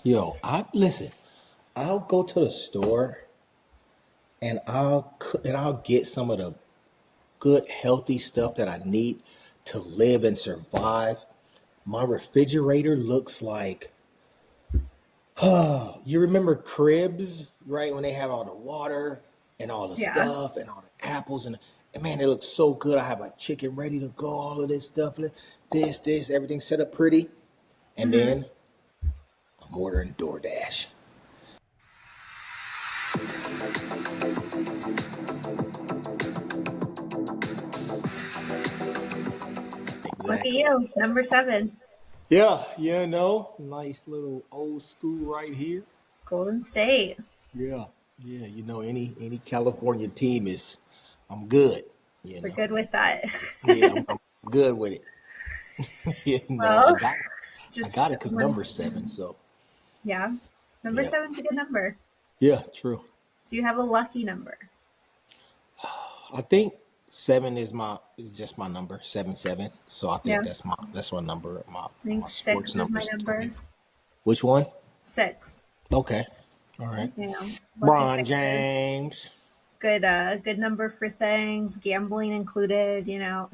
Yo, I listen. I'll go to the store and I'll get some of the good healthy stuff that I need to live and survive. My refrigerator looks like you remember cribs, right? When they have all the water and all the Yeah. stuff and all the apples and man, it looks so good. I have like chicken ready to go, all of this stuff, everything set up pretty. And hmm then I'm ordering DoorDash. Look at Exactly. you, number 7, Yeah, nice little old school right here. Golden State. Yeah, yeah, any California team I'm good. You We're know, good with that. yeah, I'm good with it. Well, I got just it because one. number seven. So Yeah, number yeah, 7's a good number. yeah, true. Do you have a lucky number? I think seven is just my number, 7-7. So I think Yeah, that's my number. I My think sports 6 is number my is number. 20. Which one? 6. Okay, all right. Yeah, lucky Bron sixes. James. Good number for things, gambling included. No.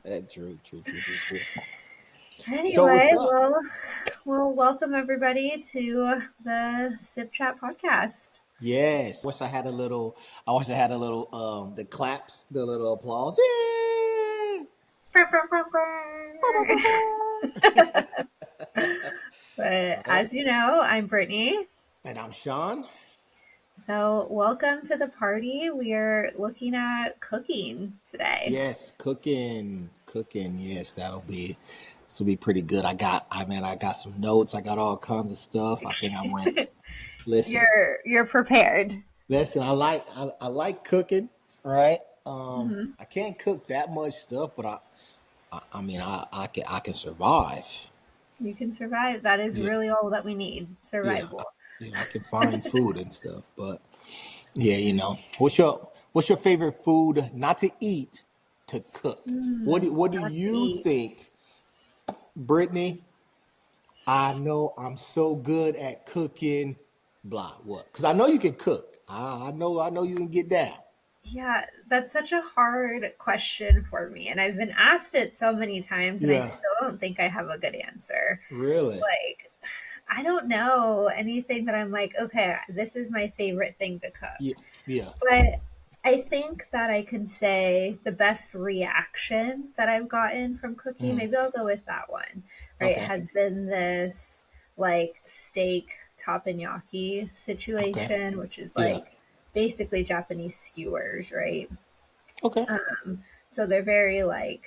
Yeah, true. So what's Anyway, up? well, welcome everybody to the Sip Chat podcast. Yes. I wish I had a little the claps, the little applause. Yeah. But Right. as you know, I'm Brittany. And I'm Sean. So, welcome to the party. We are looking at cooking today. Yes, cooking. Yes, this will be pretty good. I got some notes. I got all kinds of stuff. I think I went. Listen, You're prepared. listen. I like cooking. Right. Mhm. I can't cook that much stuff, but I mean I can survive. You can survive. That is Yeah, really all that we need. yeah. Survival. I can find food and stuff, but yeah, what's your favorite food not to eat, to cook? What do Not to you eat. think, Brittany? I know I'm so good at cooking, blah what? Because I know you can cook. I know you can get down. Yeah, that's such a hard question for me. And I've been asked it so many times, and I Yeah, still don't think I have a good answer. really. Like, I don't know anything that I'm like, okay, this is my favorite thing to Yeah, cook. yeah. But I think that I can say the best reaction that I've gotten from cooking, Mhm. maybe I'll go with that one, right? Okay, Has been this like steak teppanyaki okay. situation, which is Yeah. like basically Japanese skewers, right? Okay. So they're very like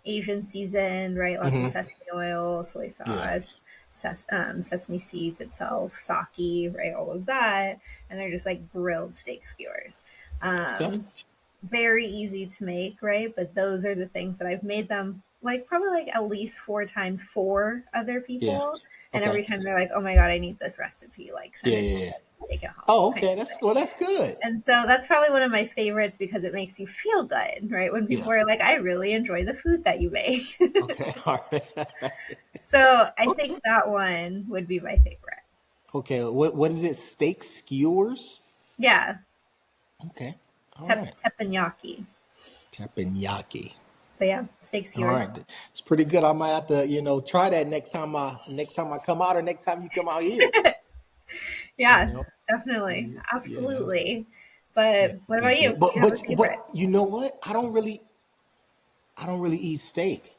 Asian seasoned, right? Lots of Hmm. sesame oil, soy Yeah. sauce, sesame seeds itself, sake, right? All of that. And they're just like grilled steak skewers. Okay. Um, Very easy to make, right? But those are the things that I've made them like probably like at least 4 times for other Yeah. people. And Okay. every time they're like, oh my God, I need this recipe, like send Yeah, it to yeah, me, yeah. take it home. Oh, Kind okay. of thing. That's good. And so that's probably one of my favorites because it makes you feel good, right? When Yeah. people are like, I really enjoy the food that you make. Okay. All right. So I Okay. think that one would be my favorite. Okay. What is it? Steak skewers? Yeah, Okay. All right. teppanyaki. Teppanyaki. But yeah, steak All skewers. right. It's pretty good. I might have to, try that next time I come out or next time you come out here. You Yeah, know? definitely, Yeah. Yeah. absolutely. Yeah. But what Be about you? good. Do But you have a but but favorite? you know what? I don't really eat steak.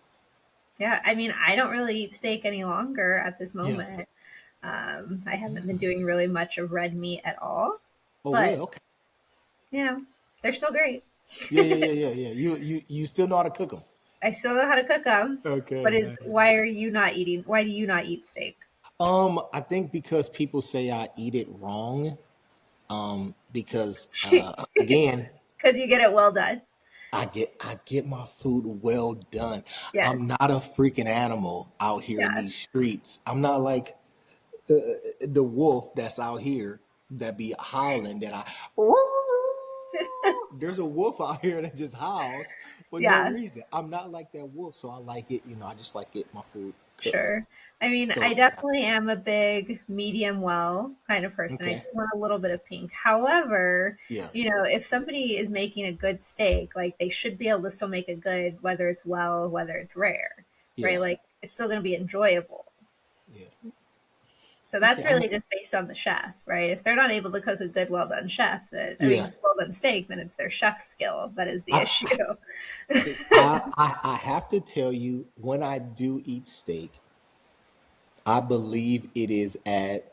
Yeah, I mean, I don't really eat steak any longer at this Yeah. moment. I haven't been doing really much of red meat at all, Oh, really? but Okay. they're still great. Yeah. You still know how to cook them. I still know how to cook them. Okay, But nice. why are you not eating? Why do you not eat steak? I think because people say I eat it wrong. Because Because again, you get it well done. I get my food well done. I'm Yes. not a freaking animal out here in Yeah. these streets. I'm not like the wolf that's out here that be howling that I. There's a wolf out here that just howls for no Yeah. reason. I'm not like that wolf, so I like it. I just like it my food. cooked. Sure. I mean, I So definitely am a big medium well kind of person. I do okay, want a little bit of pink. However, yeah, if somebody is making a good steak, like they should be able to still make a good, whether it's well, whether it's rare, right? yeah, Like it's still going to be enjoyable. yeah. So Okay, that's I mean, really just based on the chef, right? If they're not able to cook a good, well done chef, that I yeah. mean, well done steak, then it's their chef skill that is the issue. I, I have to tell you, when I do eat steak, I believe it is at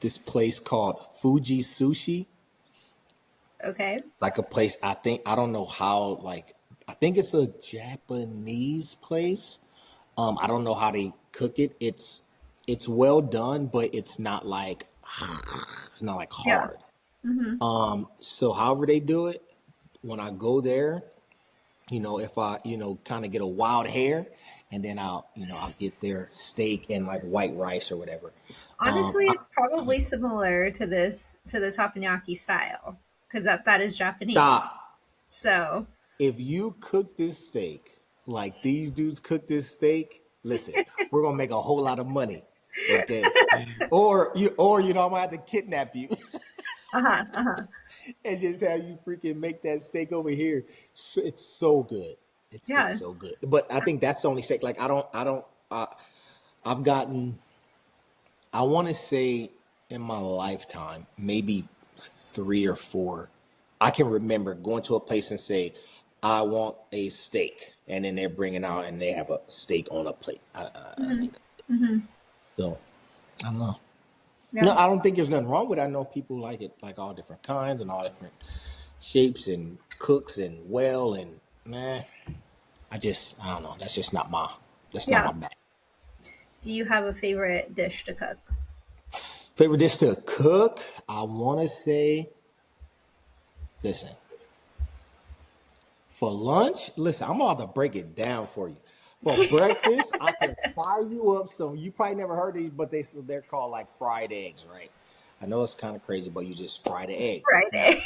this place called Fuji Sushi. Okay. Like a place, I think, I don't know how, like, I think it's a Japanese place. I don't know how they cook it. It's well done, but it's not like it's not like Yeah. hard. Hmm. So however they do it, when I go there, if I, kind of get a wild hair, and then I'll get their steak and like white rice or whatever. Honestly, I, it's probably similar to the teppanyaki style because that is Japanese. stop. So If you cook this steak like these dudes cook this steak, listen, we're gonna make a whole lot of money. Okay. Or I'm gonna have to kidnap you uh-huh, uh-huh. and just have you freaking make that steak over here. It's so good. It's Yeah. so good. But I think that's the only steak. Like I've gotten, I want to say, in my lifetime, maybe three or four. I can remember going to a place and say, "I want a steak," and then they're bringing out and they have a steak on a plate. Hmm. Hmm. So I don't know. No, Yeah. I don't think there's nothing wrong with it. I know people like it, like all different kinds and all different shapes and cooks and well and man. I don't know. That's not Yeah. my bag. Do you have a favorite dish to cook? Favorite dish to cook? I want to say, listen, for lunch, listen, I'm about to break it down for you. For breakfast, I can fire you up some. You probably never heard of these, but they're called like fried eggs, right? I know it's kind of crazy, but you just fry the egg. Now, Friday.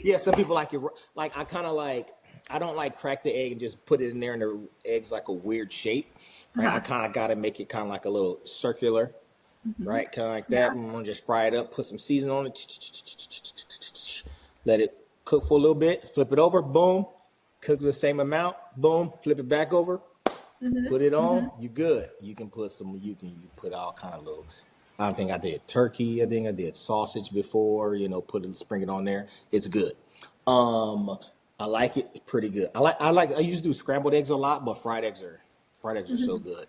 yeah, some people like it. Like I kind of like. I don't like crack the egg and just put it in there, and the egg's like a weird shape, right? I Uh-huh. kind of got to make it kind of like a little circular, Hmm. right? Kind of like that. Yeah. I'm gonna just fry it up, put some seasoning on it, let it cook for a little bit, flip it over, boom, cook the same amount, boom, flip it back over, Hmm. put it Hmm. on, you good. You put all kind of little. I think I did turkey. I think I did sausage before. Put it, spring it on there. It's good. Um, I like it pretty good. I used to do scrambled eggs a lot, but fried eggs are so Hmm. good.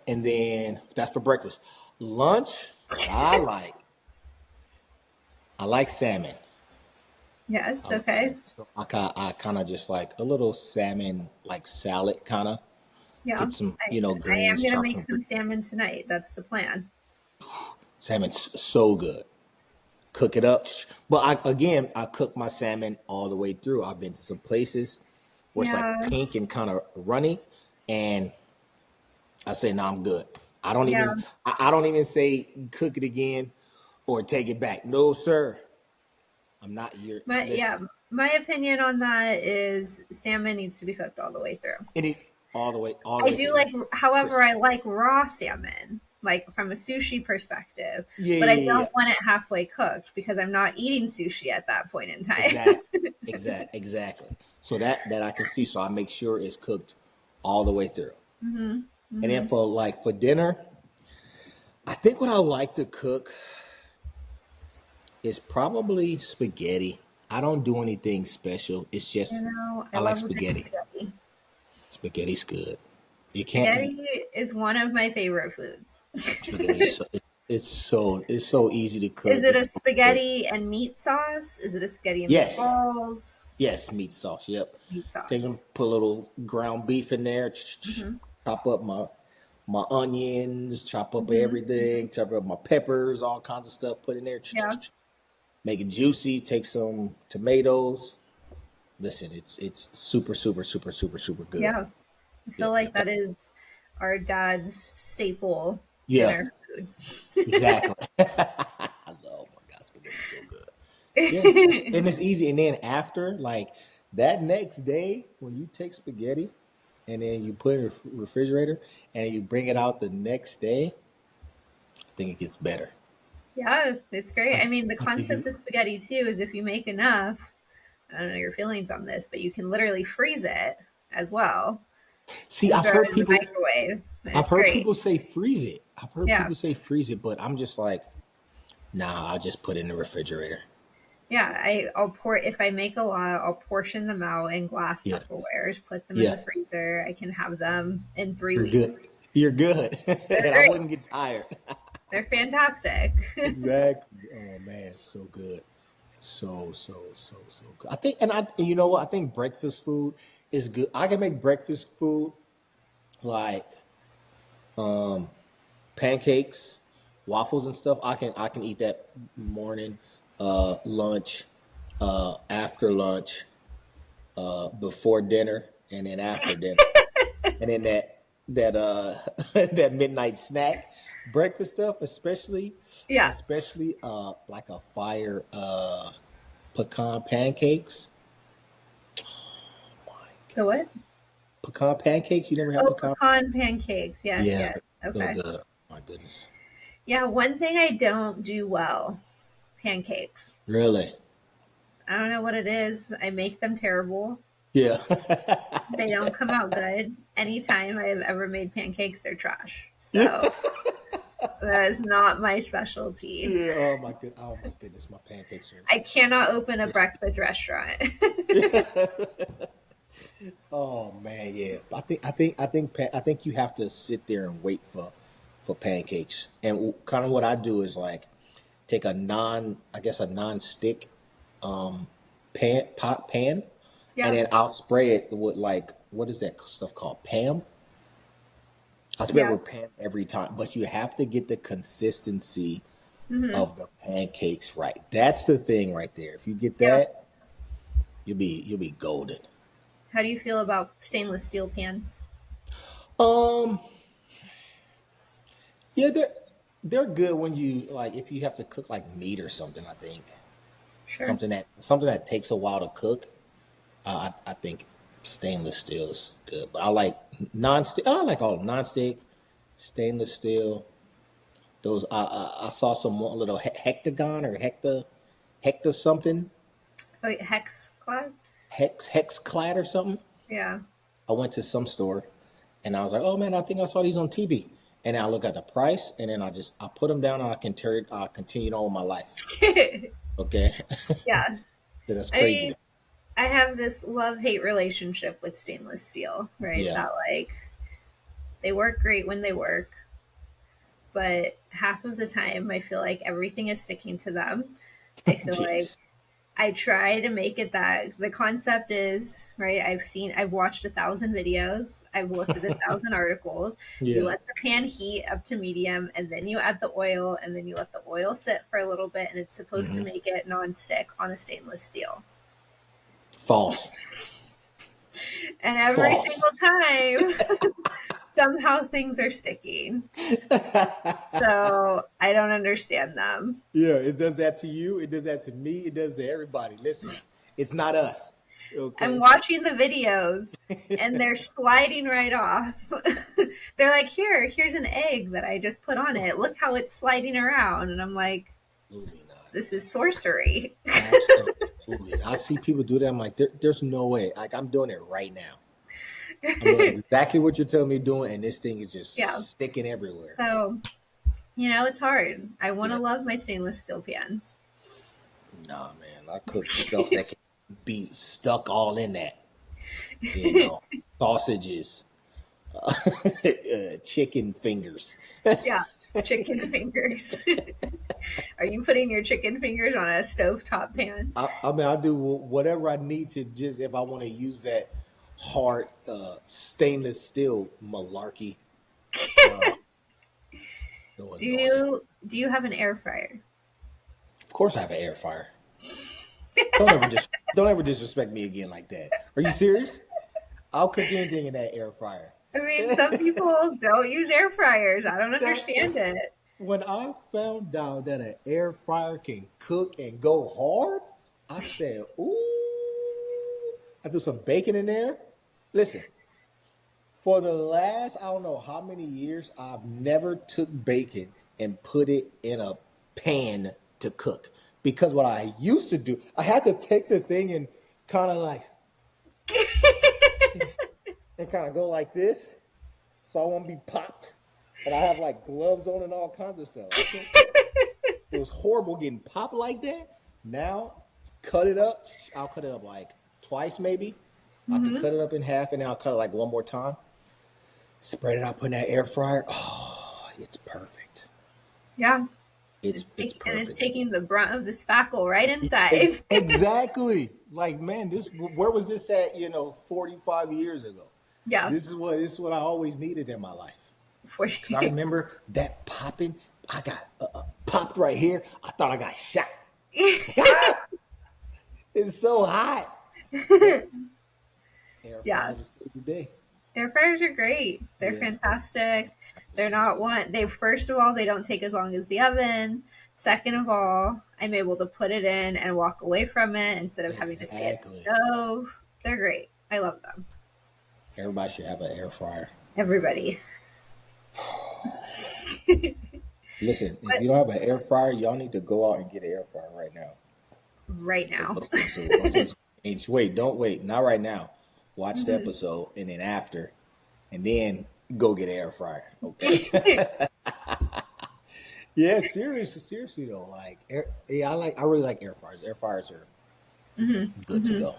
And then that's for breakfast. Lunch, what I like salmon. Yes. I like salmon. Okay. So I kind of just like a little salmon, like salad kind of. Yeah. Get some, I am greens, gonna chop make some some greens. salmon tonight. That's the plan. Salmon's so good. Cook it up. But I cook my salmon all the way through. I've been to some places where it's like Yeah. pink and kind of runny, and I say, no, I'm good. Yeah. I don't even say cook it again or take it back. No, sir. I'm not your, But listen. yeah, my opinion on that is salmon needs to be cooked all the way through. It is all the I way do through. like, It's however, crisp. I like raw salmon, like from a sushi perspective, Yeah, but I yeah, yeah. don't want it halfway cooked because I'm not eating sushi at that point in time. Exactly. Exactly. So that I can see. So I make sure it's cooked all the way through. Hmm. And then Hmm. for dinner, I think what I like to cook is probably spaghetti. I don't do anything special. It's just I I like love a good spaghetti. spaghetti. Spaghetti's good. You can't Spaghetti is one of my favorite foods. spaghetti. It's so easy to Is cook. it a It's so good. spaghetti and meat sauce? Is it a spaghetti and Yes, meatballs? yes, meat sauce. Yep. Meat Take sauce. them, put a little ground beef in there. Hmm. Chop up my onions. Chop up Hmm. everything. Chop up my peppers. All kinds of stuff. Put in there. Yeah. Make it juicy. Take some tomatoes. Listen, it's super super super super super good. Yeah. I feel Yep, like yep. that is our dad's staple Yeah, dinner food. exactly. I love, oh my God, spaghetti's so good. Yes, and it's easy. And then after, like that next day, when you take spaghetti, and then you put it in the refrigerator, and you bring it out the next day, I think it gets better. Yeah, it's great. I, I mean, the I think concept it, of spaghetti too is if you make enough, I don't know your feelings on this, but you can literally freeze it as well see, and throw it in the microwave. And I've it's heard great. people say freeze it. I've heard Yeah. people say freeze it, but I'm just like, nah, I'll just put it in the refrigerator. Yeah, I'll pour if I make a lot, I'll portion them out in glass Yeah, Tupperwares, put them in yeah, the freezer. I can have them in three you're good. weeks. You're good, They're and I great. wouldn't get tired. They're fantastic. Exactly. Oh man, so good. So good. I think, and you know what? I think breakfast food is good. I can make breakfast food like pancakes, waffles, and stuff. I can eat that morning, lunch, after lunch, before dinner, and then after dinner, and then that that midnight snack, breakfast stuff, Yeah. especially like a fire pecan pancakes. The what? Pecan pancakes. You never had Oh, pecan? pecan pancakes. Yes, Yeah, yes. so Okay. good. My goodness. Yeah, one thing I don't do well, pancakes. Really? I don't know what it is. I make them terrible. Yeah. They don't come out good. Anytime I've ever made pancakes, they're trash. Yeah. So that is not my specialty. Yeah. Oh my good. Oh my goodness. My pancakes are I cannot open a crispy. breakfast restaurant. Oh man, yeah. I think you have to sit there and wait for pancakes. And kind of what I do is like take I guess a non-stick pan, and Yeah. then I'll spray it with like what is that stuff called? Pam. I spray it Yeah. with Pam every time, but you have to get the consistency Hmm. of the pancakes right. That's the thing right there. If you get Yeah. that, you'll be golden. How do you feel about stainless steel pans? Um, yeah, they're good when you like if you have to cook like meat or something. I think Sure. something that takes a while to cook. I think stainless steel is good, but I like non-stick. I like all non-stick, stainless steel. Those I saw some little hectagon or hecta something Oh, wait, hex clad? hex clad or something. Yeah. I went to some store and I was like, oh man, I think I saw these on TV. And I look at the price and then I put them down and I continued on with my life. Okay. Yeah. That's I crazy. mean, I have this love hate relationship with stainless steel, right? Yeah. That like they work great when they work, but half of the time I feel like everything is sticking to them. I feel like Yes. I try to make it that the concept is right. I've watched 1,000 videos, I've looked at 1,000 articles. You Yeah. let the pan heat up to medium, and then you add the oil, and then you let the oil sit for a little bit, and it's supposed to Hmm. make it nonstick on a stainless steel. False. And every False. single time, somehow things are sticking. So I don't understand them. Yeah, it does that to you. It does that to me. It does to everybody. Listen, it's not us. I'm Okay. watching the videos and they're sliding right off. They're like, here's an egg that I just put on it. Look how it's sliding around. And I'm like, Absolutely not. this is sorcery. Absolutely. I see people do that. I'm like, there's no way. Like I'm doing it right now. I'm doing exactly what you're telling me doing, and this thing is Yeah. just sticking everywhere. So, it's hard. I want to Yeah. love my stainless steel pans. Nah, man. I cook stuff that can be stuck all in that. You know, sausages, chicken fingers. Yeah. Chicken fingers. Are you putting your chicken fingers on a stovetop pan? I mean, I do whatever I need to just if I want to use that hard stainless steel malarkey. Uh, so Do annoying. you have an air fryer? Of course, I have an air fryer. Don't ever disrespect me again like that. Are you serious? I'll cook anything in that air fryer. I mean, some people don't use air fryers. I don't That understand it. when I found out that an air fryer can cook and go hard, I said, "Ooh!" I threw some bacon in there. Listen, For the last, I don't know how many years, I've never took bacon and put it in a pan to cook. Because what I used to do, I had to take the thing and kind of like, and kind of go like this so I won't be popped. And I have like gloves on and all kinds of stuff. I can't. It was horrible getting popped like that. Now, cut it up. I'll cut it up like twice maybe. I could Hmm. cut it up in half and then I'll cut it like one more time. Spread it out, put in that air fryer. Oh, it's perfect. Yeah. It's And it's perfect. taking the brunt of the spackle right inside. Exactly. Like, man, this where was this at, 45 years ago? Yeah. This is what I always needed in my life. For Cause I remember that popping. I got popped right here. I thought I got shot. Ah! It's so hot. But air Yeah. fryers will save the day. Air fryers are great. They're Yeah. fantastic. They're not Absolutely. one. They first of all, they don't take as long as the oven. Second of all, I'm able to put it in and walk away from it instead of having to stay at the Exactly. stove. They're great. I love them. Everybody should have an air fryer. Everybody. Listen, if But you don't have an air fryer, y'all need to go out and get an air fryer right now. right Let's now. watch the episode. Watch the episode. Wait, don't wait. Not right now. Watch the Mhm. episode and then after, and then go get an air fryer. Okay. Yeah, seriously though. Yeah, I really like air fryers. Air fryers are Hmm. good to Hmm. go.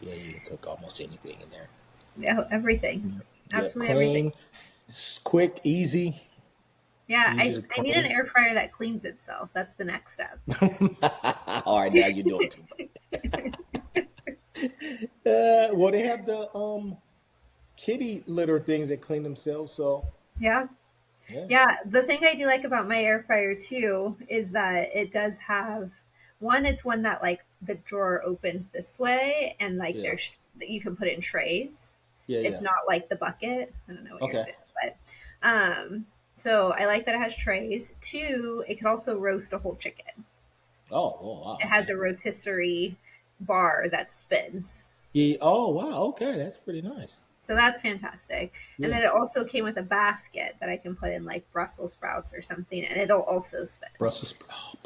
Yeah, you can cook almost anything in there. Yeah, everything. Yeah, Absolutely everything. clean, quick, Yeah, easy I, to I need an clean. air fryer that cleans itself. That's the next step. All right, now you're doing too much. Well, they have the kitty litter things that clean themselves. So Yeah. yeah, Yeah, the thing I do like about my air fryer too is that it does have one. It's one that like the drawer opens this way, and like yeah, that you can put it in trays. yeah, It's yeah. not like the bucket. I don't know what yours Okay. is, but so I like that it has trays. Two, it could also roast a whole chicken. Oh, wow. It has Okay. a rotisserie bar that spins. Yeah. Oh, wow. Okay, that's pretty nice. So that's fantastic. And Yeah. then it also came with a basket that I can put in like Brussels sprouts or something, and it'll also spin. Brussels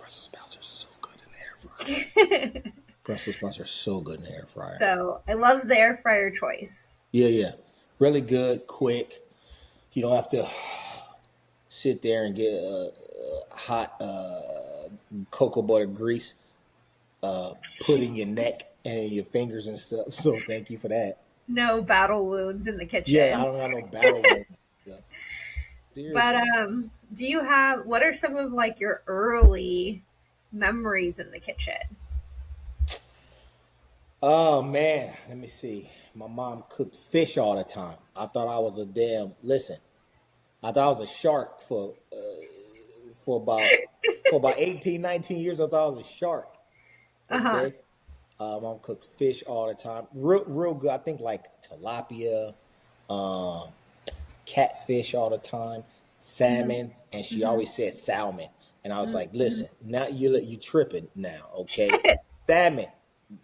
sprouts are so good in the air fryer. Brussels sprouts are so good in the air fryer. So I love the air fryer choice. Yeah, yeah. Really good, quick. You don't have to sit there and get hot cocoa butter grease put in your neck and in your fingers and stuff. So thank you for that. No battle wounds in the Yeah, I kitchen. don't have no battle wounds and stuff. But Seriously. do you have what are some of like your early memories in the kitchen? Oh man, let me see. My mom cooked fish all the time. I thought I was a damn listen. I thought I was a shark for about for about 18, 19 years. I thought I was a shark. Uh huh. Okay. Mom cooked fish all the time. Real good. I think like tilapia, um, catfish all the time, Hmm. salmon, and she Hmm. always said salmon. And I was like, Hmm. listen, now you tripping now, okay? Salmon,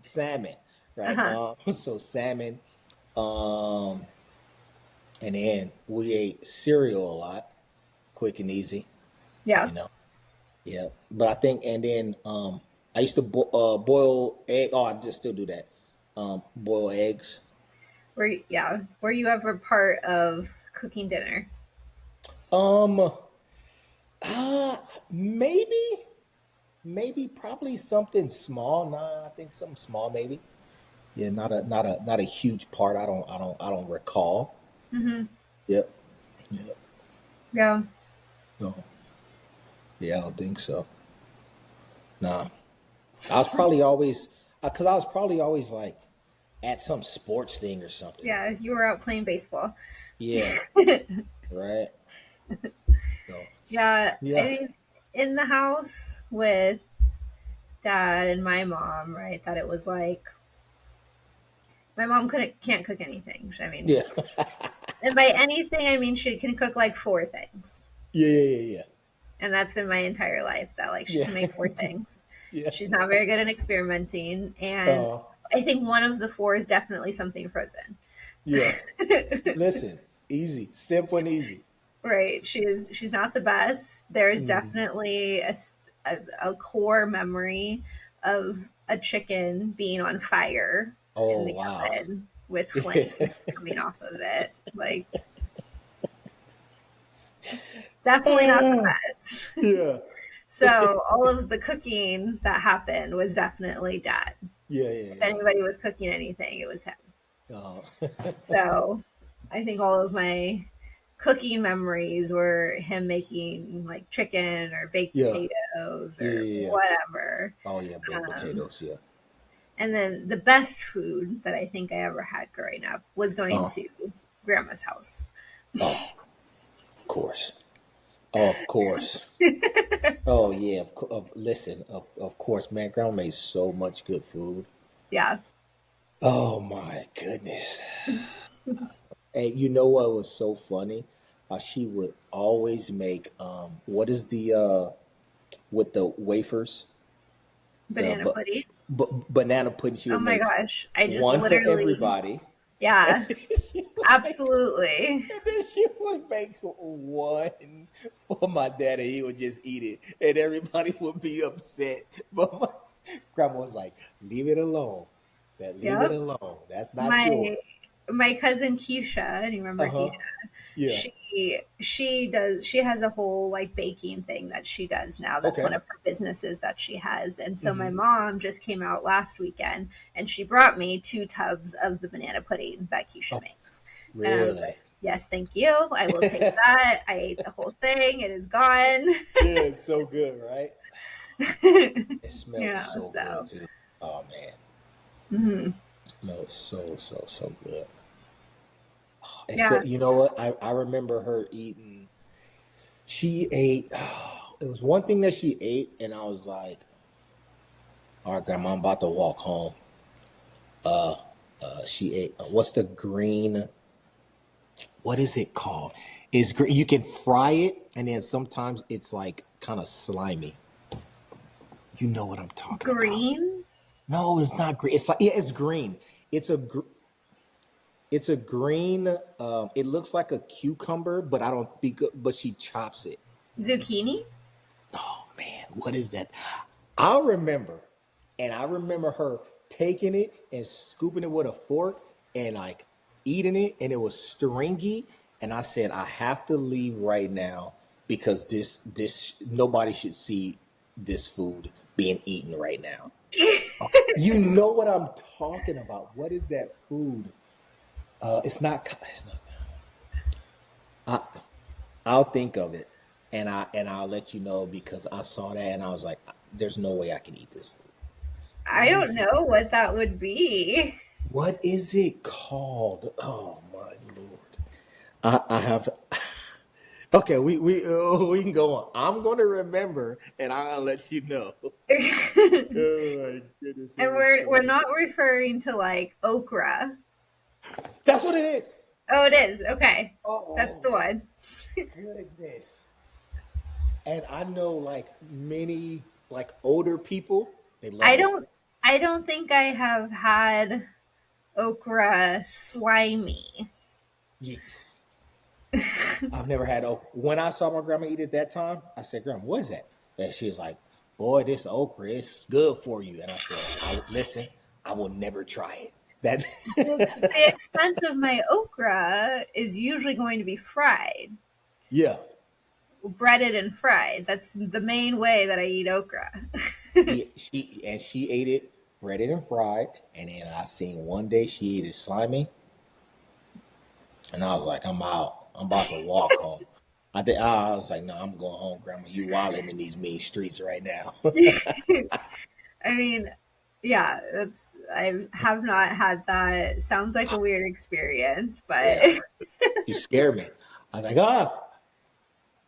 salmon, Uh right? huh. So salmon, um, and then we ate cereal a lot, quick and easy, Yeah. you know. Yeah, but I think, and then I used to boil egg. Oh, I just still do that. Boil eggs. Were you ever part of cooking dinner? Um, uh, maybe, probably something small. Nah, I think something small, maybe. Yeah, not a huge part. I don't recall. Hmm. Yep, yep. Yeah. No, yeah, I don't think so. Nah, I was probably always, cause I was probably always like at some sports thing or something. Yeah, you were out playing baseball. Yeah, right. So, Yeah, I yeah, mean, in the house with dad and my mom, right? That it was like my mom can't cook anything. I mean, yeah, and by anything I mean she can cook like four things, yeah, yeah, and that's been my entire life. That like she yeah, can make four things. yeah, She's not very good at experimenting, yeah. and I think one of the four is definitely something frozen. Yeah. Listen. Easy, simple and easy. Right. She's not the best. There's Mm. definitely a core memory of a chicken being on fire in Oh the wow. oven with flames coming off of it. Like, definitely not the Ah, best. yeah. So all of the cooking that happened was definitely dad. Yeah, yeah, If yeah. anybody was cooking anything, it was him. Oh. So I think all of my cooking memories were him making like chicken or baked Yeah. potatoes Yeah, or yeah, yeah. whatever. Oh yeah, baked Um, potatoes, yeah. and then the best food that I think I ever had growing up was going Oh, to grandma's house. oh, of course. Oh, of course. Oh yeah, listen, of course, man, grandma made so much good food. Yeah. Oh my goodness. And you know what was so funny? She would always make what is the with the wafers, the Banana pudding. banana pudding. She Oh would my make gosh. I just one for literally, everybody. yeah, She would make, absolutely. and then she would make one for my dad, and he would just eat it, and everybody would be upset. But my grandma was like, "Leave it alone. That leave it Yep. alone. That's not yours." My my cousin Keisha, do you remember Uh Keisha? huh. Yeah. She has a whole like baking thing that she does now. That's one Okay. of her businesses that she has. And so my Hmm. mom just came out last weekend and she brought me 2 tubs of the banana pudding that Keisha Oh, makes. And I was really? like, yes, thank you. I will take that. I ate the whole thing. It is gone. Yeah, it's so good, right? It smelled Yeah, so good so too. Oh man, mhm. it smelled so good. Yeah, Except, you know what? I remember her eating. She ate. It was one thing that she ate, and I was like, "All right, Grandma, I'm about to walk home." She ate. What's the green? What is it called? Is green? You can fry it, and then sometimes it's like kind of slimy. You know what I'm talking about? green No, it's not green. It's like yeah, it's green. It's a it's a green. It looks like a cucumber, but I don't. But she chops it. zucchini. Oh man, what is that? I'll remember, and I remember her taking it and scooping it with a fork and like eating it, and it was stringy. And I said, I have to leave right now because this nobody should see this food being eaten right now. You know what I'm talking about? What is that food? It's not. It's not. I'll think of it, and I'll let you know because I saw that and I was like, "There's no way I can eat this food." I What don't is it? know what that would be. What is it called? Oh my lord! I have. Okay, we can go on. I'm gonna remember, and I'll let you know. And Oh my goodness, it was we're so. not referring to like okra. That's what it is. Oh, it is. Okay. That's Oh the my one. goodness! And I know like many like older people, they love I okra. don't I don't think I have had okra slimy. Ye- I've never had okra. When I saw my grandma eat it that time, I said, "Grandma, what is that?" And she was like, "Boy, this okra is good for you." And I said, Listen, I will never try it." Well, That, the extent of my okra is usually going to be fried, yeah, breaded and fried. That's the main way that I eat okra. she ate it breaded and fried, and then I seen one day she ate it slimy, and I was like, "I'm out. I'm about to walk home." I was like, "No, I'm going home, Grandma. You wilding in these mean streets right now." I mean, yeah, that's I have not had that. Sounds like a weird experience, but Yeah, she scared me. I was like, "Ah."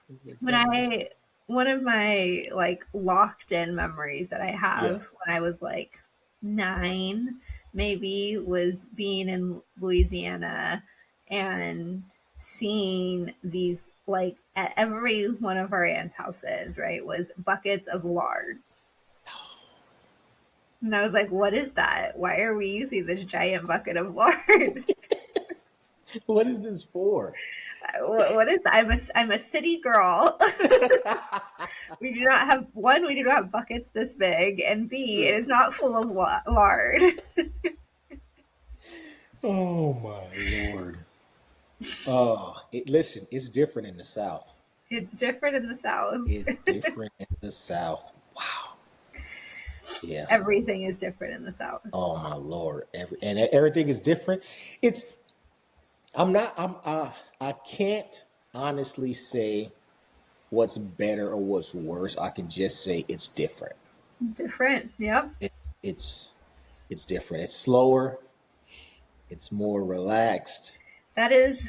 I was like, when "Grandma, what's I one of my like locked in memories that I yeah. have when I was like 9 maybe was being in Louisiana and seeing these like at every one of our aunt's houses, right, was buckets of lard. And I was like, what is that? Why are we using this giant bucket of lard? What is this for? What is that? I'm a city girl. We do not have one. We do not have buckets this big, and B, it is not full of lard. Oh my Lord. Listen, it's different in the South. It's different in the South. It's different in the South. Wow. Yeah. Everything is different in the South. Oh my Lord. Everything is different. It's I'm not I can't honestly say what's better or what's worse. I can just say it's different. Different. Yep. It, it's it's different. It's slower. It's more relaxed. That is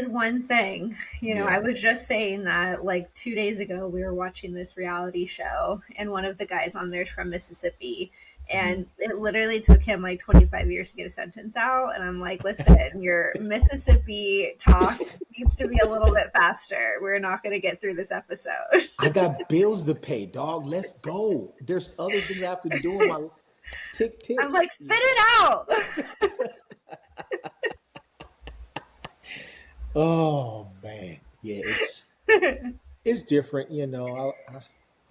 one thing. Yeah. I was just saying that like 2 days ago we were watching this reality show and one of the guys on there's from Mississippi Mhm. and it literally took him like 25 years to get a sentence out and I'm like, listen, your Mississippi talk needs to be a little bit faster. We're not going to get through this episode. I got bills to pay, dog. Let's go. There's other things I have to do in my tick I'm tick. like, spit it out. Oh man. Yeah, it's different,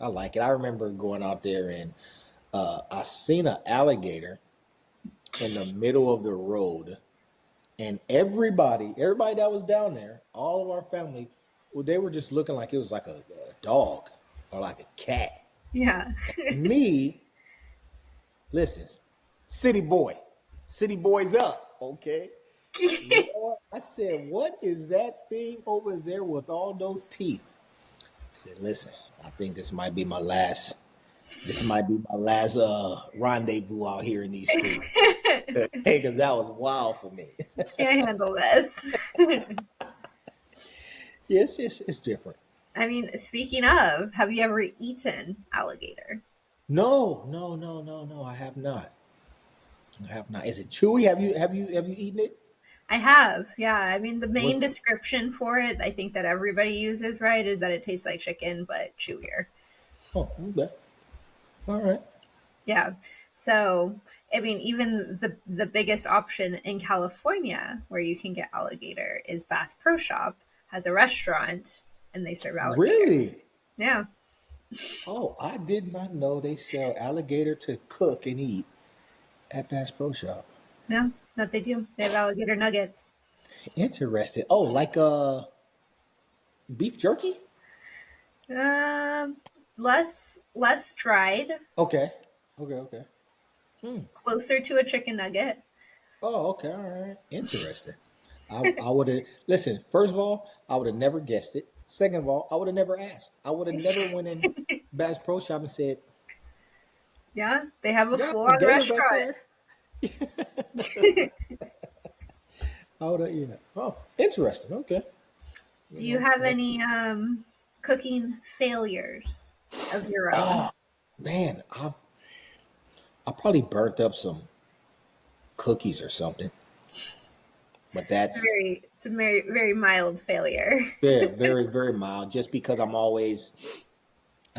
I like it. I remember going out there and I seen an alligator in the middle of the road, and everybody that was down there, all of our family, well, they were just looking like it was like a dog or like a cat. Yeah. Me, listen, city boys up, okay. Lord, I said, what is that thing over there with all those teeth? I said, listen, I think this might be my last. This might be my last rendezvous out here in these streets. Hey, because that was wild for me. Can't handle this. Yes, it's different. I mean, speaking of, have you ever eaten alligator? No, no, no, no, no. I have not. I have not. Is it chewy? Have you eaten it? I have, yeah. I mean, the main Was description for it, I think that everybody uses, right, is that it tastes like chicken but chewier. oh okay. All right. Yeah. So, I mean, even the biggest option in California where you can get alligator is Bass Pro Shop has a restaurant and they serve alligator. Really? Yeah. Oh, I did not know they sell alligator to cook and eat at Bass Pro Shop. Yeah, that they do. They have alligator nuggets. Interesting. Oh, like beef jerky? Um, less dried, Okay. Okay, okay. closer to a chicken nugget. Oh, okay, all right. Interesting. I would have listen. First of all, I would have never guessed it. Second of all, I would have never asked. I would have never went in Bass Pro Shop and said, Yeah, they have a "Got full a on gator back restaurant. there." I would have, Oh, interesting. Okay. Do you have Next. any cooking failures of your own? Oh man, I probably burnt up some cookies or something, but that's It's a very very mild failure. very, very, very mild. Just because I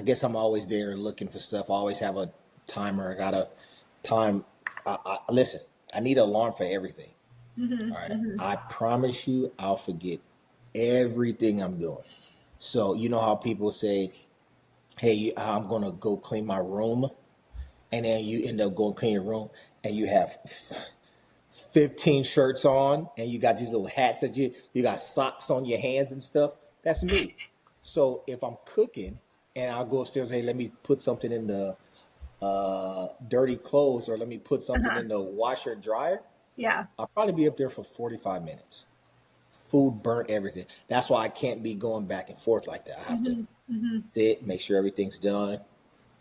guess I'm always there looking for stuff. I always have a timer. I got a time. Listen, I need an alarm for everything. All right. I promise you, I'll forget everything I'm doing. So, you know how people say, hey, I'm going to go clean my room. And then you end up going clean your room and you have 15 shirts on and you got these little hats that you got socks on your hands and stuff. That's me. So if I'm cooking and I'll go upstairs, hey, let me put something in the dirty clothes or let me put something Uh-huh. in the washer and dryer, Yeah. I'll probably be up there for 45 minutes. Food burnt everything. That's why I can't be going back and forth like that. I have to Hmm. Hmm. sit, make sure everything's done,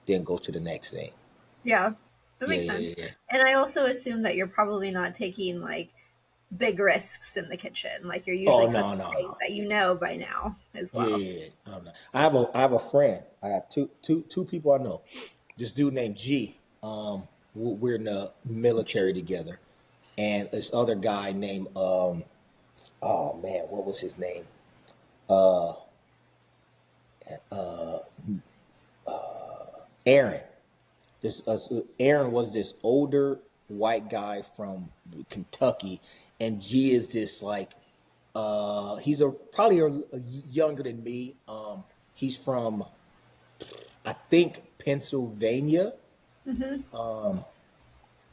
then go to the next thing. Yeah. That Yeah, makes yeah, sense. yeah, yeah. And I also assume that you're probably not taking like big risks in the kitchen. Like you're Oh usually no, cooking no, things no. that you know by now as Yeah, well. yeah, yeah. I don't know. I have a friend. I have two people I know. This dude named G. We're in the military together, and this other guy named oh man, what was his name? Aaron. This Aaron was this older white guy from Kentucky, and G is this like He's probably a younger than me. He's from, I think, Pennsylvania. Hmm.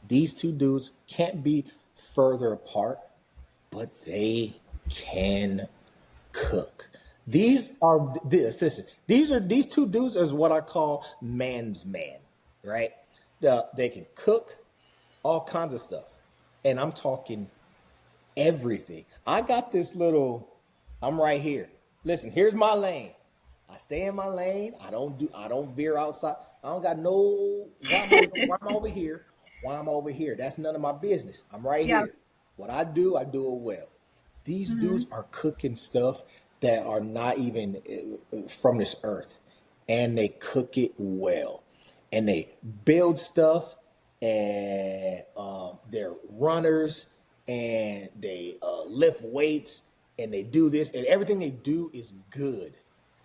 These two dudes can't be further apart, but they can cook. Listen, these two dudes is what I call man's man, right? They can cook all kinds of stuff, and I'm talking everything. I got this little. I'm right here. Listen, here's my lane. I stay in my lane. I don't veer outside. I don't got no why am I over here? Why am I over here? That's none of my business. I'm right Yeah. here. What I do it well. These Hmm. dudes are cooking stuff that are not even from this earth, and they cook it well, and they build stuff, and they're runners, and they lift weights, and they do this, and everything they do is good.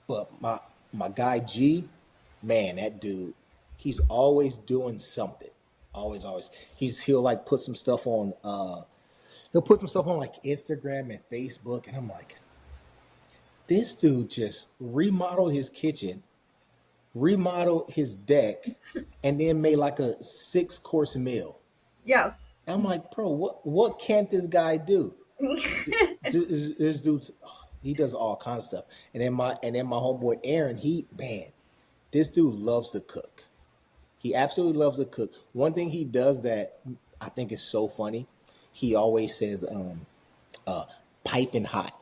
But my guy G, man, that dude, he's always doing something. Always. He'll like put some stuff on he'll put some stuff on like Instagram and Facebook, and I'm like, this dude just remodeled his kitchen, remodeled his deck, and then made like a 6 course meal. Yeah. And I'm like, bro, what can't this guy do? This dude, he does all kinds of stuff. And then my homeboy Aaron, this dude loves to cook. He absolutely loves to cook. One thing he does that I think is so funny, he always says, piping hot.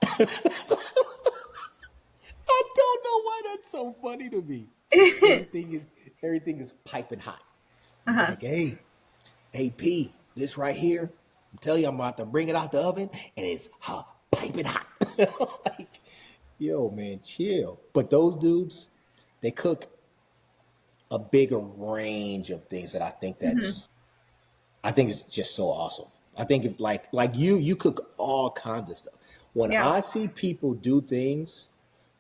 I don't know why that's so funny to me. Everything is everything is piping hot. He's Uh-huh. like, hey P, this right here. I'm telling you, I'm about to bring it out the oven, and it's hot, piping hot. Like, yo, man, chill. But those dudes, they cook a bigger range of things that Hmm. I think it's just so awesome. I think if like you cook all kinds of stuff. When Yeah. I see people do things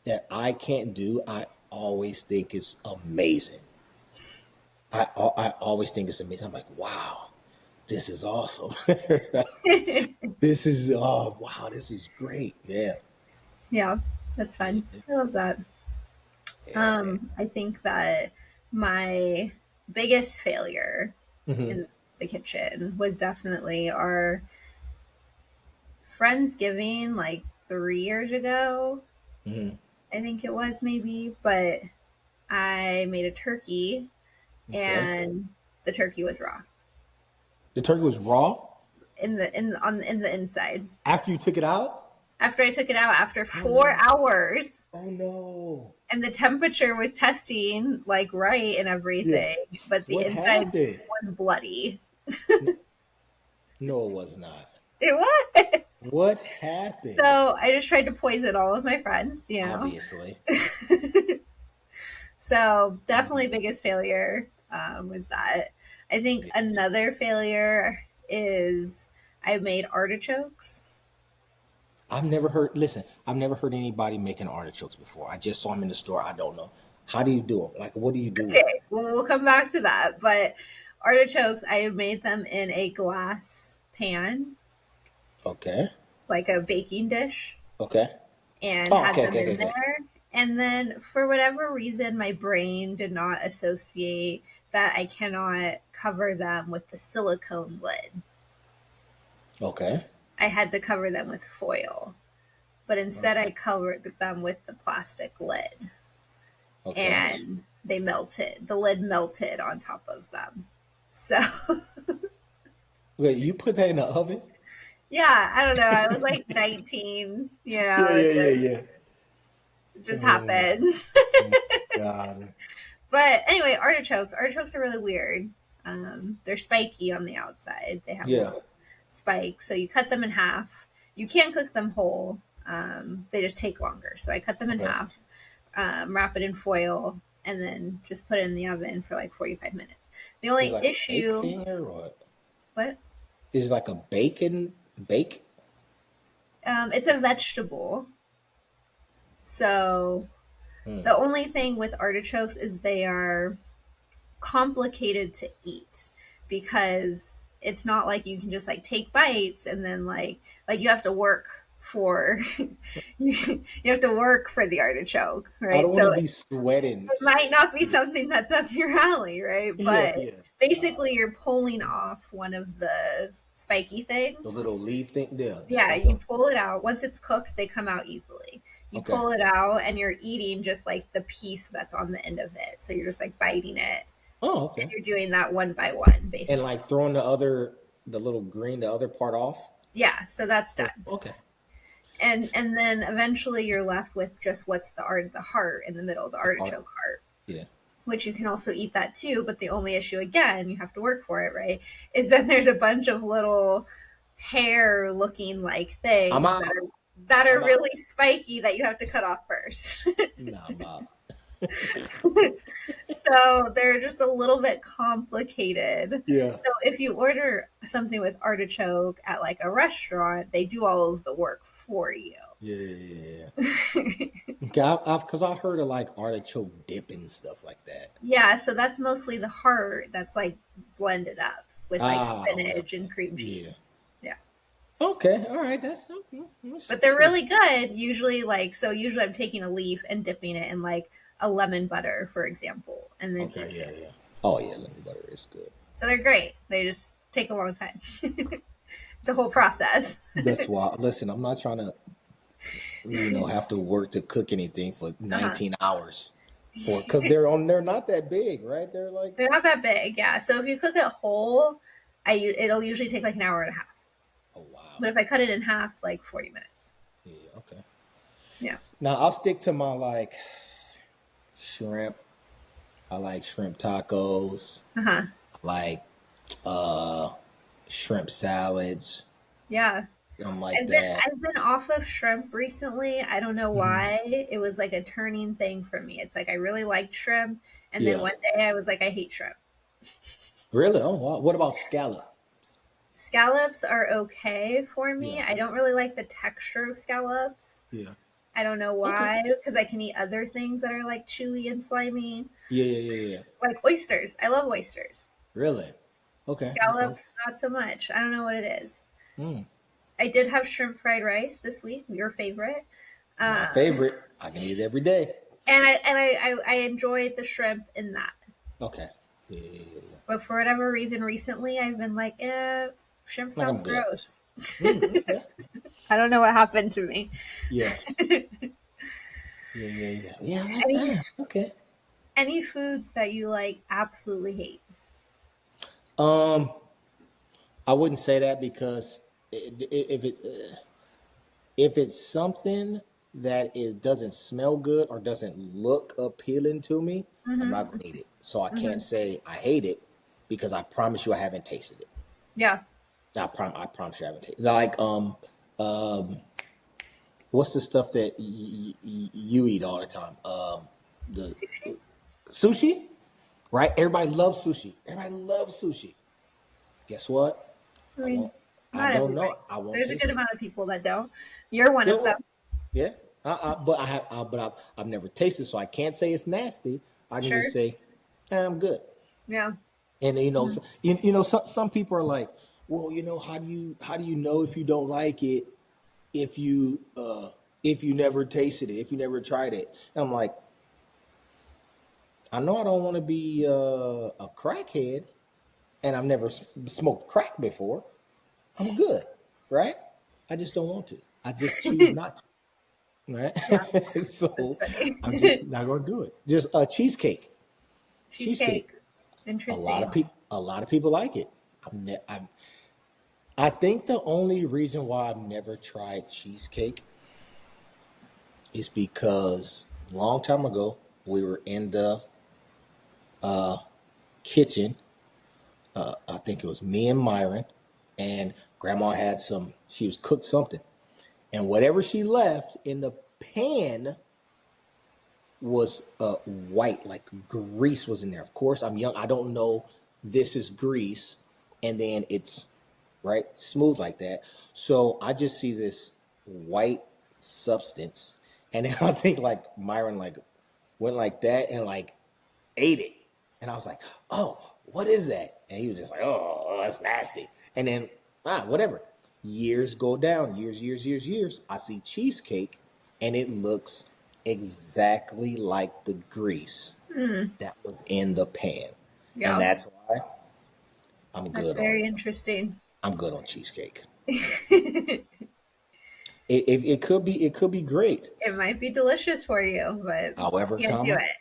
that I can't do, I always think it's amazing. I always think it's amazing. I'm like, wow, this is awesome. This is great. Yeah, Yeah. That's fun. yeah, I love that. yeah, man. I think that my biggest failure Hmm. in the kitchen was definitely our Friendsgiving, like 3 years ago. Hmm. I think it was maybe, but I made a turkey Okay. and the turkey was raw The turkey was raw in the inside. after you took it out. After I took it out after Oh 4 no! hours Oh no! and the temperature was testing like right and Yeah. everything, but the What inside happened? was bloody. No, it was not. It was. What happened? So I just tried to poison all of my friends. Obviously. So definitely Mhm. biggest failure was that. I think Yeah. another failure is I made artichokes. I've never heard anybody making artichokes before. I just saw them in the store. I don't know. How do you do them? Like, what do you do with them? Okay, well, we'll come back to that. But artichokes, I made them in a glass pan, Okay. like a baking dish, Okay. and Oh, had okay, them okay, okay, in okay. there. And then, for whatever reason, my brain did not associate that I cannot cover them with the silicone lid. Okay. I had to cover them with foil, but instead I Okay. covered them with the plastic lid, Okay. and they melted. The lid melted on top of them. So, Wait, you put that in the oven? yeah, I don't know. I was like 19, Yeah, yeah, yeah, yeah. it just Oh happens. my God. But anyway, artichokes. Artichokes are really weird. They're spiky on the outside. They have Yeah. little spikes. So you cut them in half. You can't cook them whole. They just take longer. So I cut them in Okay. half, wrap it in foil, and then just put it in the oven for like 45 minutes. The Is it only like a bake issue, thing or what? what? Is it like a bacon bake? It's a vegetable. So Hmm. the only thing with artichokes is they are complicated to eat because it's not like you can just like take bites and then like you have to work for you have to work for the artichoke, I right? don't want So to be sweating. it might not be something that's up your alley, right? Yeah, But yeah. basically, you're pulling off one of the spiky The things. little leaf thing there. Yeah, Okay. you pull it out. Once it's cooked, they come out easily. You Okay. pull it out, and you're eating just like the piece that's on the end of it. So you're just like biting it, Oh, and okay. you're doing that one by one, And basically. like throwing the little green, the other part off. Yeah, so that's Oh, done. okay. And then eventually you're left with just what's the heart in the middle, the The part. artichoke heart, Yeah. which you can also eat that too. But the only issue, again, you have to work for it, right? Is that there's a bunch of little hair looking like I'm things out. that are I'm out. really spiky that you have to cut off first. Nah, I'm out. So they're just a little bit complicated. Yeah. So if you order something with artichoke at like a restaurant, they do all of the work for you. Yeah, yeah, yeah. Okay, because I've heard of like artichoke dip and stuff like that. Yeah, so that's mostly the heart that's like blended up with like Ah, okay, spinach okay. and cream Yeah. cheese. Yeah. Okay, all right. That's But they're cool. really good. Usually like so usually I'm taking a leaf and dipping it in like a lemon butter, for example, and then Okay, eating yeah, it. yeah. Oh yeah, lemon butter is good. So they're great. They just take a long time. It's a whole process. That's why. Listen, I'm not trying to, have to work to cook anything for Uh-huh. 19 hours for because they're not that big, right? They're like, They're not that big, yeah. So if you cook it whole, it'll usually take like an hour and a half. oh wow, But if I cut it in half, like 40 minutes. yeah, okay. Yeah. Now I'll stick to my like shrimp. I like shrimp tacos. Uh huh. I like uh shrimp salads, Yeah. something like that. I've been off of shrimp recently. I don't know Mhm. why. It was like a turning thing for me. It's like I really liked shrimp, and then Yeah, one day I was like, I hate shrimp. really. Oh wow. What about scallop? Scallops are okay for me. Yeah, I don't really like the texture of scallops. yeah. I don't know Okay. why, because I can eat other things that are like chewy and slimy, Yeah, yeah, yeah, yeah. like oysters. I love oysters. Really? Okay. Okay. Scallops, not so much. I don't know what it is. Mm. I did have shrimp fried rice this week, your favorite. My Um, favorite. I can eat it every day. and I enjoyed the shrimp in that. Okay. Yeah, yeah, yeah, yeah. But for whatever reason, recently I've been like, shrimp Like sounds I'm good. gross. Okay. I don't know what happened to me. Yeah. Yeah, yeah, yeah. Yeah, I like Any that. Okay. any foods that you like absolutely hate? Um, I wouldn't say that because if it's something that is doesn't smell good or doesn't look appealing to me, I'm Hmm. not gonna eat it. So I can't Hmm. say I hate it because I promise you I haven't tasted it. Yeah, I promise you I haven't tasted it. Like um what's the stuff that you eat all the time? The sushi. sushi, right? Everybody loves sushi. Everybody loves sushi. Guess what? I I won't. mean, I not don't everybody. know. I won't There's a good taste it. amount of people that don't. You're one Yeah, of them. well, yeah. But I have. But I've never tasted, so I can't say it's nasty. I can just Sure. say I'm good. Yeah. And Mhm. some people are like, well, how do you know if you don't like it if you never tasted it, if you never tried it? And I'm like, I know I don't want to be a crackhead, and I've never smoked crack before. I'm good, right? I just don't want to. I just choose not to, Yeah, right? that's So funny. I'm just not gonna do it. Just a cheesecake. Cheesecake. Cheesecake. Interesting. A lot of people like it. I think the only reason why I've never tried cheesecake is because a long time ago we were in the kitchen. I think it was me and Myron, and Grandma had some. She was cooked something, and whatever she left in the pan was white, like grease was in there. Of course, I'm young. I don't know this is grease, and then it's right smooth like that. So I just see this white substance, and then I think like Myron like went like that and like ate it, and I was like, oh, what is that? And he was just like, oh, that's nasty. And then whatever. Years go down, years. I see cheesecake, and it looks exactly like the grease Hmm. that was in the pan, and Yeah, that's why I'm that's good on very interesting. I'm good on cheesecake. It could be great. It might be delicious for you, but However, can't do comma, it.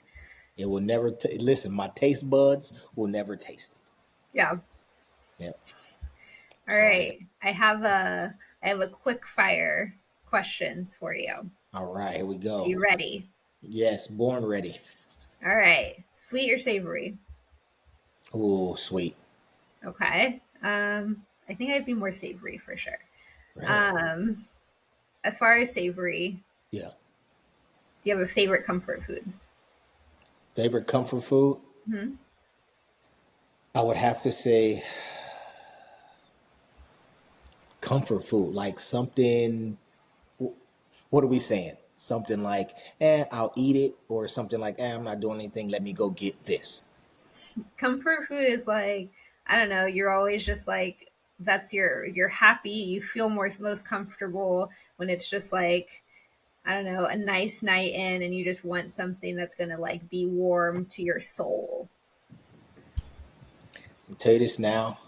it will never listen. My taste buds will never taste it. Yeah. Yep. All So I right. I have a quick fire questions for you. Are all right. Here we go. you ready? Yes, born ready. All right. Sweet or savory? Oh, sweet. Okay. I think I'd be more savory for sure. Really? Um, as far as savory, Yeah. do you have a favorite comfort food? Favorite comfort food? Hmm. I would have to say comfort food, like something. What are we saying? Something like, I'll eat it, or something like, I'm not doing anything. Let me go get this. Comfort food is like, I don't know, you're always just like, that's you're happy, you feel most comfortable when it's just like, I don't know, a nice night in and you just want something that's going to like be warm to your soul. I'll tell you this now.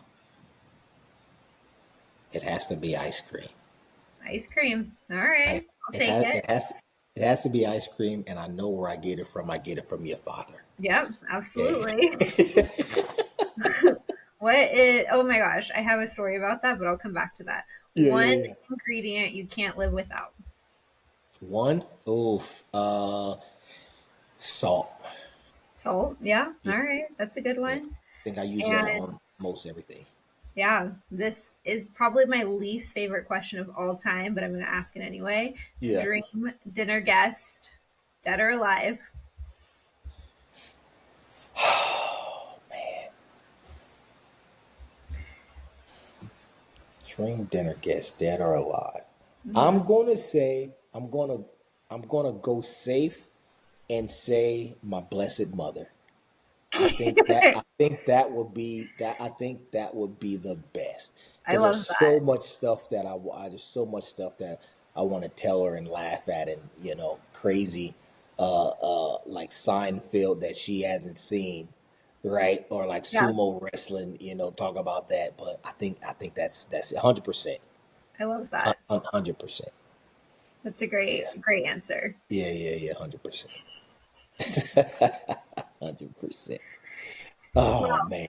It has to be ice cream. Ice cream. All I, right. I'll take it. it has to be ice cream, and I know where I get it from. I get it from your father. Yep, Okay. absolutely. What is, oh my gosh, I have a story about that, but I'll come back to that. Yeah, yeah, One yeah. ingredient you can't live without. One, oof, salt. Salt. Yeah. Yeah, All right. That's a good yeah. one. I think I use that And on most everything. yeah, this is probably my least favorite question of all time, but I'm going to ask it anyway. Yeah. Dream dinner guest, dead or alive? Dream dinner guest, dead or alive. Hmm. I'm gonna say I'm gonna go safe and say my blessed mother. I think that would be the best I because love that. there's so much stuff that I want to tell her and laugh at, and crazy like Seinfeld that she hasn't seen, right? Or like Yeah, sumo wrestling, talk about that. But I think that's 100%. I love that. 100%. That's a Yeah. great answer. Yeah, 100%. 100%. Oh man.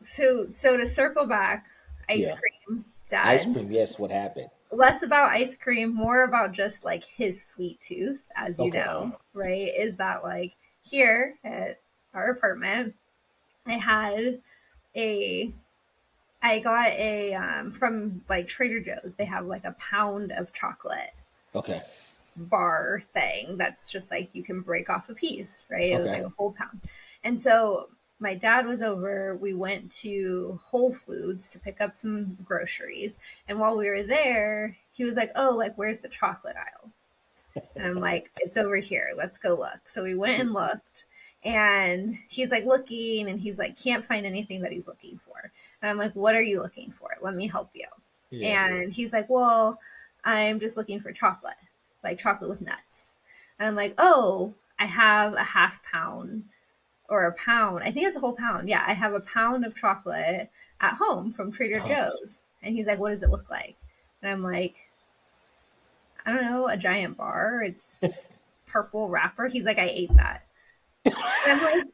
So to circle back, ice Yeah. cream, Ice dad. cream, yes, what happened? Less about ice cream, more about just like his sweet tooth, as you Okay. know, right? Is that like here at our apartment, I had a I got a from like Trader Joe's. They have like a pound of chocolate Okay. bar thing that's just like you can break off a piece, right? It was Okay. like a whole pound. And so my dad was over. We went to Whole Foods to pick up some groceries. And while we were there, he was like, "Oh, like where's the chocolate aisle?" And I'm like, "It's over here. Let's go look." So we went and looked. And he's like looking and he's like, can't find anything that he's looking for. And I'm like, what are you looking for? Let me help you. Yeah. And he's like, well, I'm just looking for chocolate, like chocolate with nuts. And I'm like, oh, I have a half pound or a pound. I think it's a whole pound. Yeah, I have a pound of chocolate at home from Trader Uh-huh. Joe's. And he's like, what does it look like? And I'm like, I don't know, a giant bar. It's purple wrapper. He's like, I ate that. And I'm like,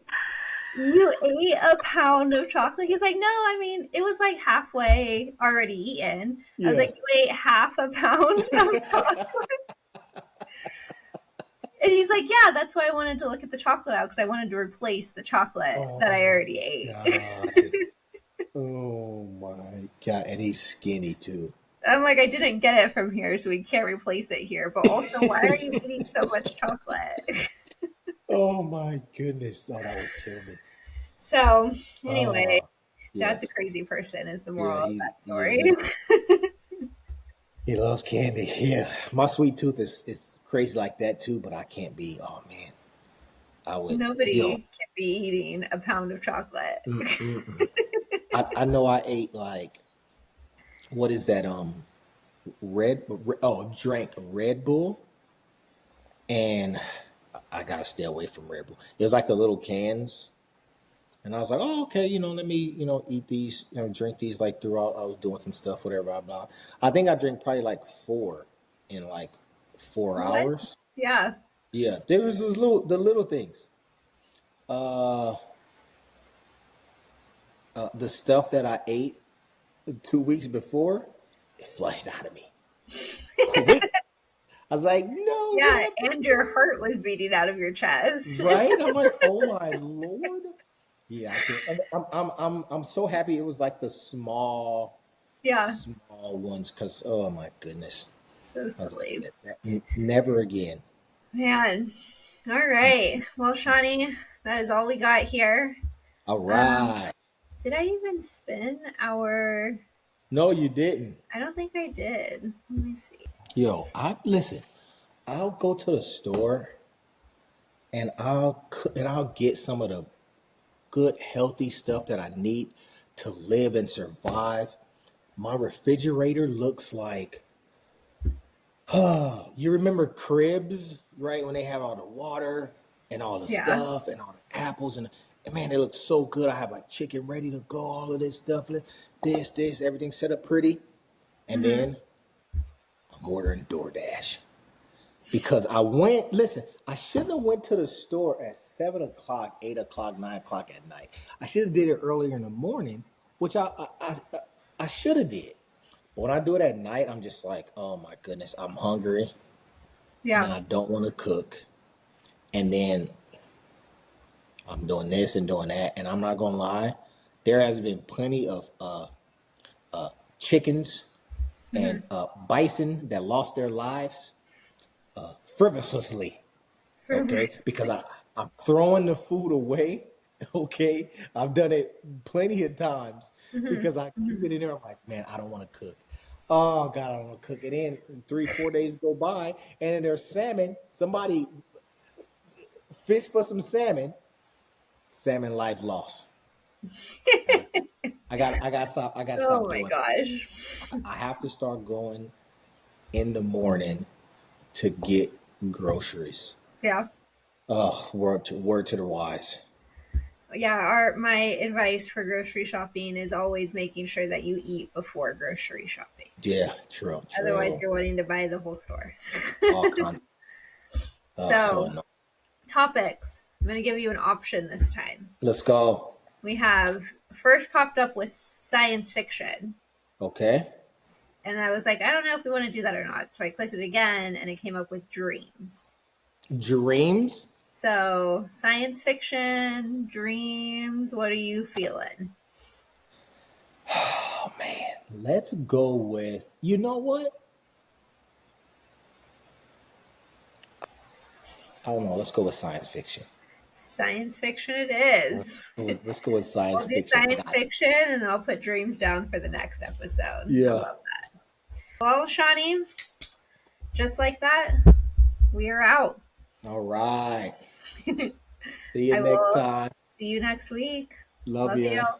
you ate a pound of chocolate? He's like, no, I mean, it was like halfway already eaten. I was Yeah. like, you ate half a pound of chocolate? And he's like, yeah, that's why I wanted to look at the chocolate out because I wanted to replace the chocolate that Oh I my already ate. God. Oh my God. And he's skinny too. I'm like, I didn't get it from here, so we can't replace it here. But also, why are you eating so much chocolate? Oh my goodness. Oh, that would kill me. So, anyway, Oh, yeah. that's a crazy person, is the Yeah, moral of that yeah, story. he loves candy. Yeah. My sweet tooth is crazy like that too, but I can't be. Oh man. I would, Nobody can be eating a pound of chocolate. mm, mm, mm. I know I ate like what is that? drank Red Bull, and I gotta stay away from Red Bull. It was like the little cans, and I was like, oh, okay, let me, eat these, drink these like throughout. I was doing some stuff, whatever, blah blah. I think I drank probably like four in like four What? hours. Yeah. Yeah, there was the little things. Uh, the stuff that I ate 2 weeks before, it flushed out of me quick. I was like, no Yeah, way, and your heart was beating out of your chest. right? I'm like, oh my lord. Yeah, I can't. And I'm so happy it was like the Yeah, small ones, because oh my goodness, so I was like, silly. never again. Man. All right. Well, Shawnee, that is all we got here. All Um, right. did I even spin our? No, you didn't. I don't think I did. Let me see. Yo, I listen. I'll go to the store and I'll get some of the good healthy stuff that I need to live and survive. My refrigerator looks like, you remember cribs, right? When they have all the water and all the Yeah. stuff and all the apples and man, they look so good. I have like chicken ready to go, all of this stuff, everything set up pretty. And Hmm. then I'm ordering DoorDash. Because listen, I shouldn't have went to the store at 7 o'clock, 8 o'clock, 9 o'clock at night. I should have did it earlier in the morning, which I should have did. But when I do it at night, I'm just like, oh my goodness, I'm hungry, and then Yeah. I don't want to cook, and then I'm doing this and doing that, and I'm not gonna lie, there has been plenty of chickens and Hmm. bison that lost their lives frivolously. Okay, because I'm throwing the food away. Okay, I've done it plenty of times Hmm. because I keep it in there. I'm like, man, I don't want to cook. Oh God, I don't want to cook. And then 3, 4 days go by, and then there's salmon. Somebody fished for some salmon. Salmon life lost. I got to stop. I got to Oh stop my doing it. gosh. I have to start going in the morning to get groceries. Yeah. Oh, word to the wise. Yeah, our my advice for grocery shopping is always making sure that you eat before grocery shopping. Yeah, true, Otherwise, true. you're wanting to buy the whole store. All kinds. So So, annoying. topics. I'm going to give you an option this time. Let's go. We have first popped up with science fiction. Okay. And I was like, I don't know if we want to do that or not. So I clicked it again and it came up with dreams. Dreams. So, science fiction, dreams, what are you feeling? Oh man. Let's go with. You know what? I don't know. Let's go with science fiction. Science fiction it is. Let's go with science We'll do fiction. I science got. fiction and then I'll put dreams down for the next episode. How Yeah. about that? Well, Shawnee, just like that, we are out. All right. See you I next will time. see you next week. Love Love you. ya.